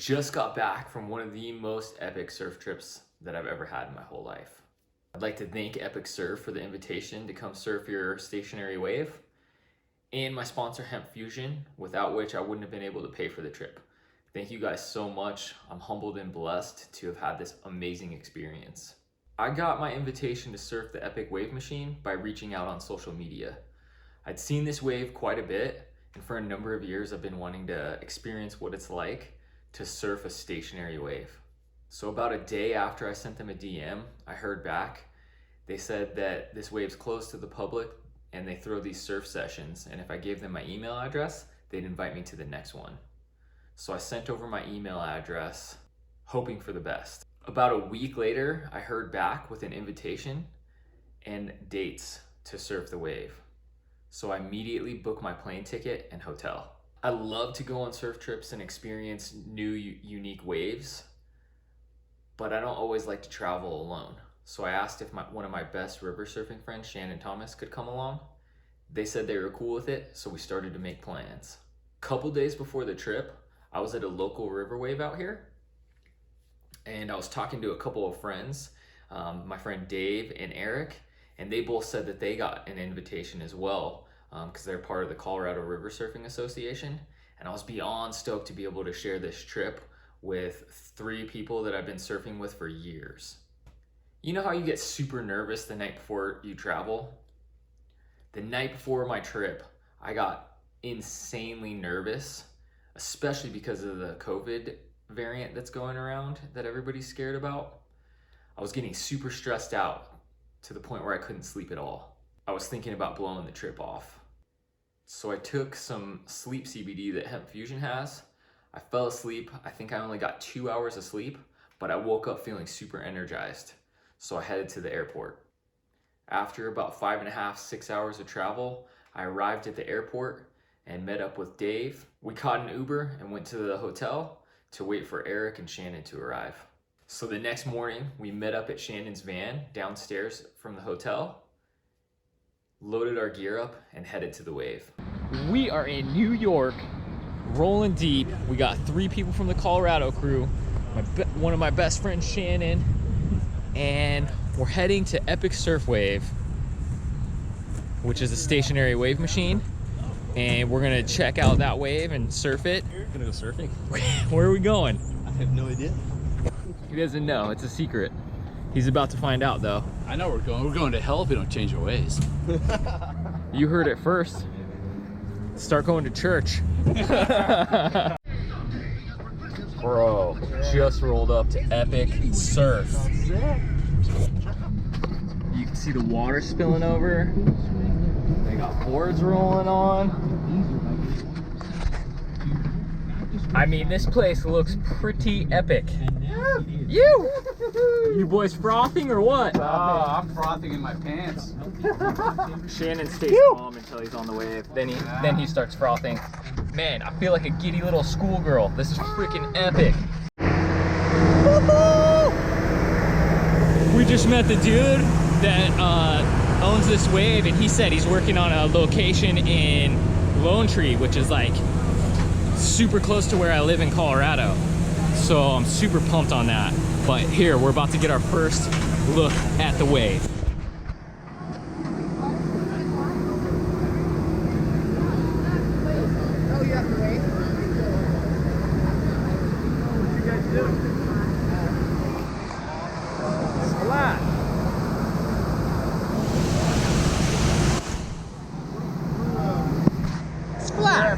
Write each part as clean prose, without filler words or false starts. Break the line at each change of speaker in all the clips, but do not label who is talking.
Just got back from one of the most epic surf trips that I've ever had in my whole life. I'd like to thank Epic Surf for the invitation to come surf your stationary wave, and my sponsor Hemp Fusion, without which I wouldn't have been able to pay for the trip. Thank you guys so much. I'm humbled and blessed to have had this amazing experience. I got my invitation to surf the Epic Wave Machine by reaching out on social media. I'd seen this wave quite a bit, and for a number of years I've been wanting to experience what it's like to surf a stationary wave. So about a day after I sent them a DM, I heard back. They said that this wave's closed to the public and they throw these surf sessions, and if I gave them my email address, they'd invite me to the next one. So I sent over my email address, hoping for the best. About a week later, I heard back with an invitation and dates to surf the wave. So I immediately booked my plane ticket and hotel. I love to go on surf trips and experience new, unique waves, but I don't always like to travel alone. So I asked if one of my best river surfing friends, Shannon Thomas, could come along. They said they were cool with it, so we started to make plans. A couple days before the trip, I was at a local river wave out here, and I was talking to a couple of friends, my friend Dave and Eric, and they both said that they got an invitation as well, because they're part of the Colorado River Surfing Association. And I was beyond stoked to be able to share this trip with 3 people that I've been surfing with for years. You know how you get super nervous the night before you travel? The night before my trip, I got insanely nervous, especially because of the COVID variant that's going around that everybody's scared about. I was getting super stressed out to the point where I couldn't sleep at all. I was thinking about blowing the trip off. So I took some sleep CBD that Hemp Fusion has. I fell asleep. I think I only got 2 hours of sleep, but I woke up feeling super energized. So I headed to the airport. After about 5.5, 6 hours of travel, I arrived at the airport and met up with Dave. We caught an Uber and went to the hotel to wait for Eric and Shannon to arrive. So the next morning, we met up at Shannon's van downstairs from the hotel, loaded our gear up, and headed to the wave. We are in New York, rolling deep. We got 3 people from the Colorado crew, one of my best friends, Shannon, and we're heading to Epic Surf Wave, which is a stationary wave machine, and we're gonna check out that wave and surf it.
We're gonna go surfing?
Where are we going?
I have no idea.
He doesn't know, it's a secret. He's about to find out though.
I know we're going. We're going to hell if we don't change our ways.
You heard it first. Start going to church. Bro, just rolled up to Epic Surf. You can see the water spilling over. They got boards rolling on. I mean, this place looks pretty epic. You boys frothing or what?
Oh, I'm frothing in my pants.
Shannon stays calm until he's on the wave. Then he starts frothing. Man, I feel like a giddy little schoolgirl. This is freaking epic. We just met the dude that owns this wave, and he said he's working on a location in Lone Tree, which is like super close to where I live in Colorado. So I'm super pumped on that. But here, we're about to get our first look at the wave.
Oh, you have to wait? What you guys doing?
Splat. Splat.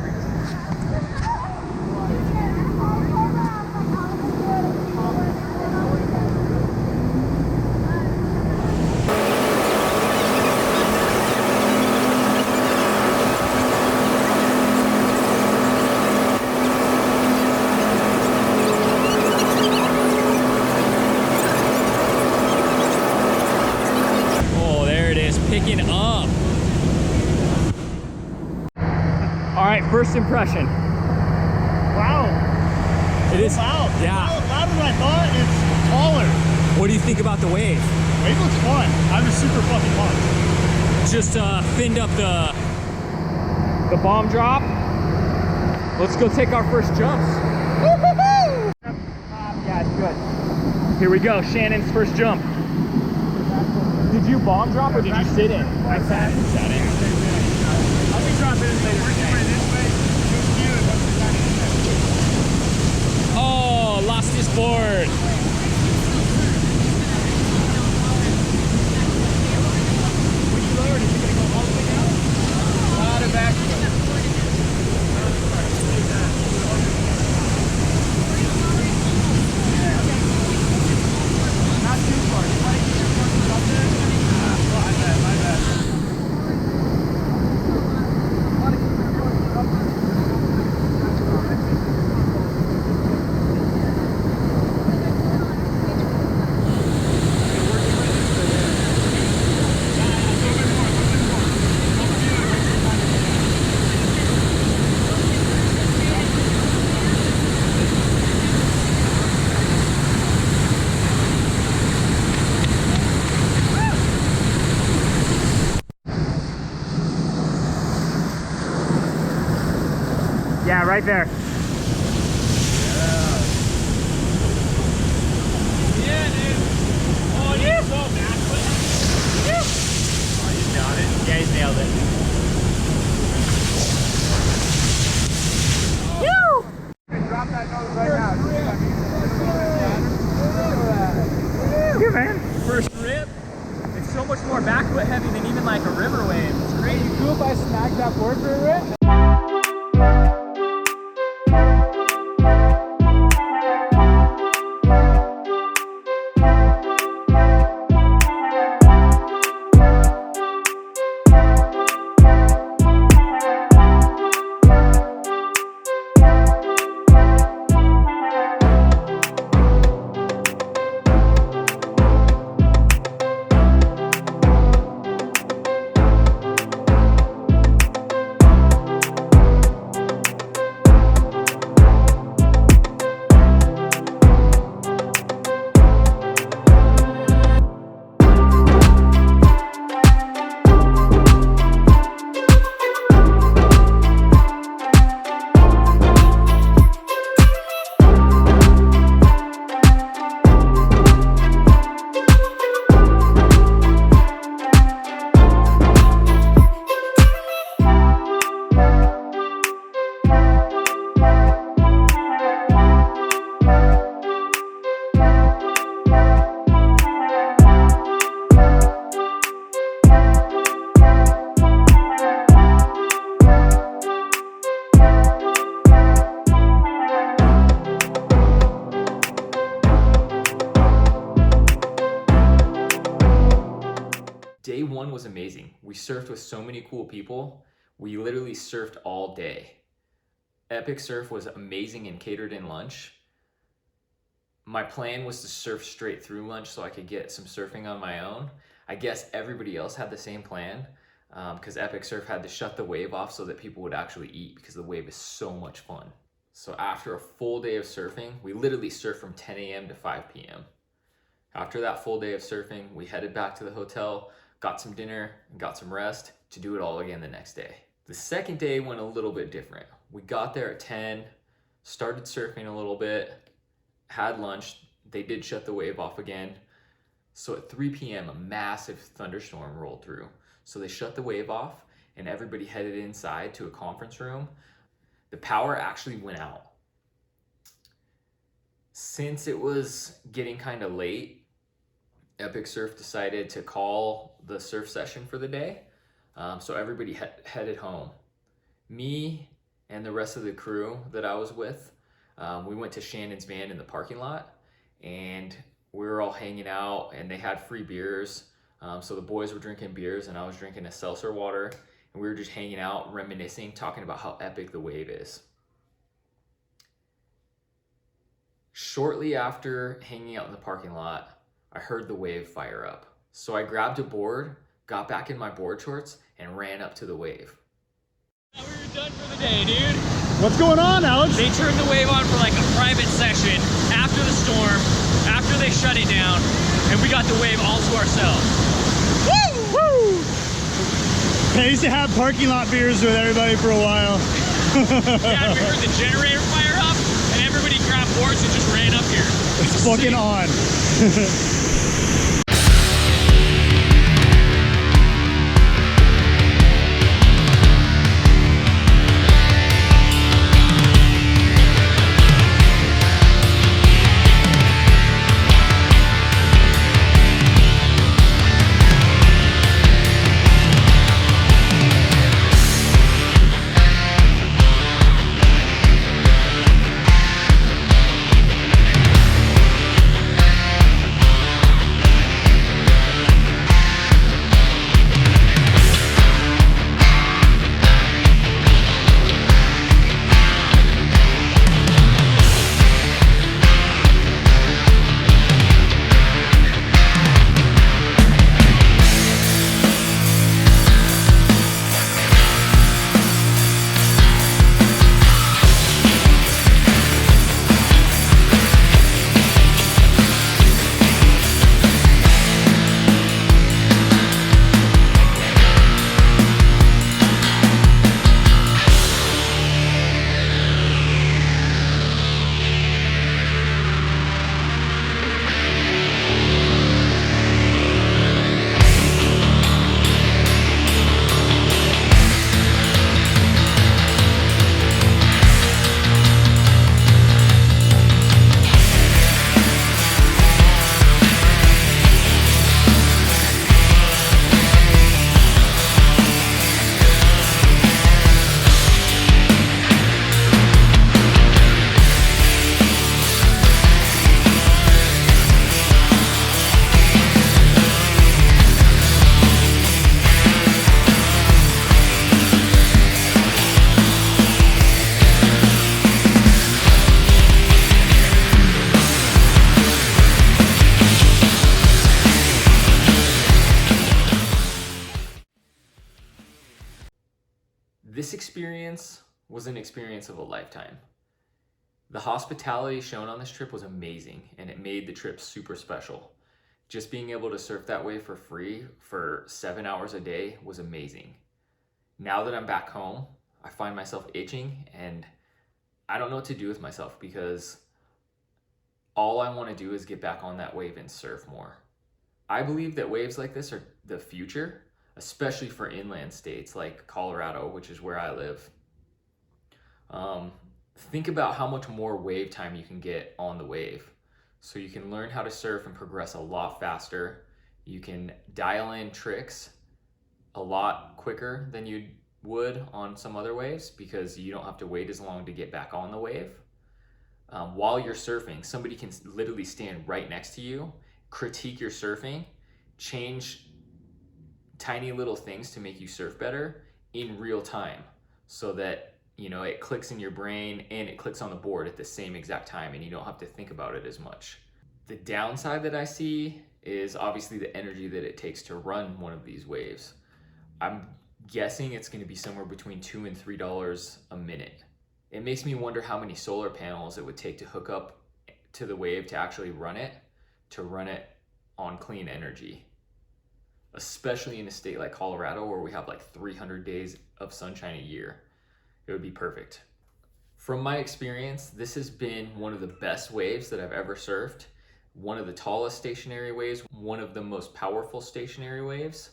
Picking up. All right, first impression.
Wow.
It is
loud.
Yeah.
It's louder than I thought. It's taller.
What do you think about the wave?
Wave looks fun. I'm just super fucking pumped.
Just thinned up the bomb drop. Let's go take our first jumps. Woo-hoo-hoo!
Here we go, Shannon's first jump. Did you bomb drop or did you sit in? I sat in. I'll be dropping in later today. Oh, lost his board. When you lowered, is it going to go all the way down? Not a back. Not too far. You want to get your fucking up there? My bad, my bad. Yeah, right there. Yeah, dude. Oh, you're so backward. Oh, he's nailed it. Yeah, he's nailed it. Woo! Drop that nose right now. Yeah, man. First rip. It's so much more backfoot heavy than even like a river wave. It's great. You cool if I snag that board for a rip?
Day one was amazing. We surfed with so many cool people. We literally surfed all day. Epic Surf was amazing and catered in lunch. My plan was to surf straight through lunch so I could get some surfing on my own. I guess everybody else had the same plan because Epic Surf had to shut the wave off so that people would actually eat because the wave is so much fun. So after a full day of surfing, we literally surfed from 10 a.m. to 5 p.m. After that full day of surfing, we headed back to the hotel, got some dinner, and got some rest to do it all again the next day. The second day went a little bit different. We got there at 10, started surfing a little bit, had lunch. They did shut the wave off again. So at 3 p.m., a massive thunderstorm rolled through. So they shut the wave off and everybody headed inside to a conference room. The power actually went out. Since it was getting kind of late, Epic Surf decided to call the surf session for the day. So everybody headed home. Me and the rest of the crew that I was with, we went to Shannon's van in the parking lot and we were all hanging out and they had free beers. So the boys were drinking beers and I was drinking a seltzer water and we were just hanging out, reminiscing, talking about how epic the wave is. Shortly after hanging out in the parking lot, I heard the wave fire up. So I grabbed a board, got back in my board shorts, and ran up to the wave.
We were done for the day, dude. What's going on, Alex? They turned the wave on for like a private session after the storm, after they shut it down, and we got the wave all to ourselves. Woo! Woo! I used to have parking lot beers with everybody for a while. Yeah, we heard the generator fire up, and everybody grabbed porch and just ran up here.
It's fucking on.
This experience was an experience of a lifetime. The hospitality shown on this trip was amazing, and it made the trip super special. Just being able to surf that way for free for 7 hours a day was amazing. Now that I'm back home, I find myself itching and I don't know what to do with myself because all I want to do is get back on that wave and surf more. I believe that waves like this are the future, especially for inland states like Colorado, which is where I live. Think about how much more wave time you can get on the wave. So you can learn how to surf and progress a lot faster. You can dial in tricks a lot quicker than you would on some other waves because you don't have to wait as long to get back on the wave. While you're surfing, somebody can literally stand right next to you, critique your surfing, change tiny little things to make you surf better in real time so that it clicks in your brain and it clicks on the board at the same exact time and you don't have to think about it as much. The downside that I see is obviously the energy that it takes to run one of these waves. I'm guessing it's going to be somewhere between $2 and $3 a minute. It makes me wonder how many solar panels it would take to hook up to the wave to actually run it on clean energy. Especially in a state like Colorado where we have like 300 days of sunshine a year. It would be perfect. From my experience, this has been one of the best waves that I've ever surfed. One of the tallest stationary waves, one of the most powerful stationary waves.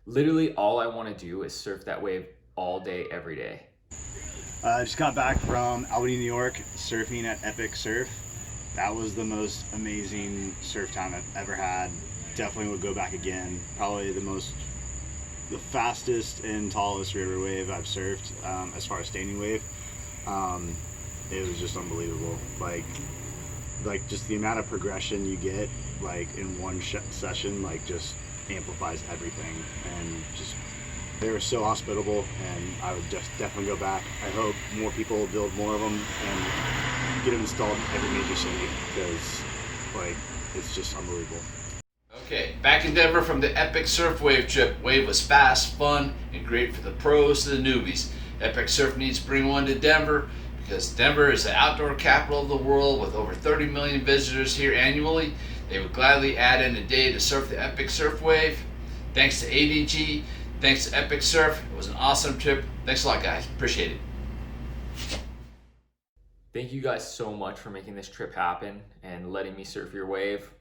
Literally all I want to do is surf that wave all day, every day.
I just got back from Albany, New York, surfing at Epic Surf. That was the most amazing surf time I've ever had. Definitely would go back again. Probably the fastest and tallest river wave I've surfed as far as standing wave. It was just unbelievable. Like just the amount of progression you get in one session just amplifies everything. And just they were so hospitable, and I would just definitely go back. I hope more people will build more of them and get them installed in every major city because it's just unbelievable.
Okay, back in Denver from the Epic Surf Wave trip. Wave was fast, fun, and great for the pros to the newbies. Epic Surf needs to bring one to Denver because Denver is the outdoor capital of the world with over 30 million visitors here annually. They would gladly add in a day to surf the Epic Surf Wave. Thanks to ADG, thanks to Epic Surf. It was an awesome trip. Thanks a lot, guys. Appreciate it.
Thank you guys so much for making this trip happen and letting me surf your wave.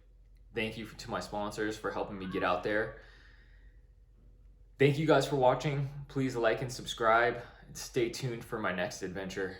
Thank you to my sponsors for helping me get out there. Thank you guys for watching. Please like and subscribe and stay tuned for my next adventure.